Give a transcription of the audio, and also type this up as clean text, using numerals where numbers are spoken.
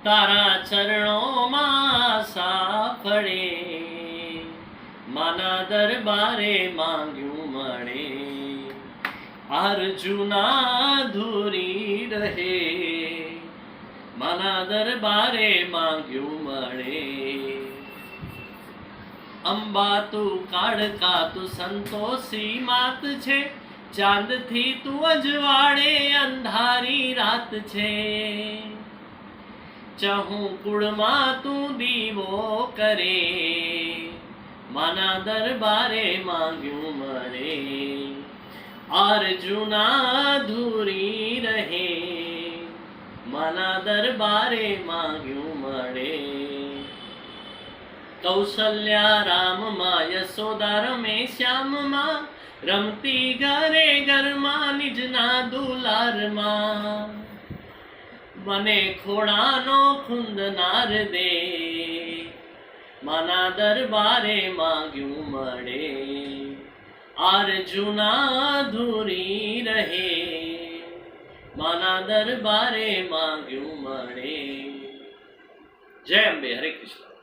તારા ચરણોમાં સાંભળે, માના દરબારે માંગ્યું મળે, અર્જુના ધૂરી રહે, માના દરબારે માંગ્યું મળે. અંબા તું કાળકા તું સંતોષી માત છે, ચાંદથી તું અજવાળે અંધારી રાત છે. ચહું કુળમાં તું દીવો કરે, માના દરબારે માંગ્યું મળે, અર્જુના ધૂરી રહે, માના દરબારે માંગ્યું મળે. કૌશલ્યા રામમાં યશોદા રમે શ્યામમાં, રમતી ઘરે ઘરમાં નિજના દુલારમાં, મને ખોડાનો ખુંદનાર દે, માના દરબારે માંગ્યું મળે, અર્જુના ધૂરી રહે, માના દરબારે માંગ્યું મળે. જય અંબે. હરે કૃષ્ણ.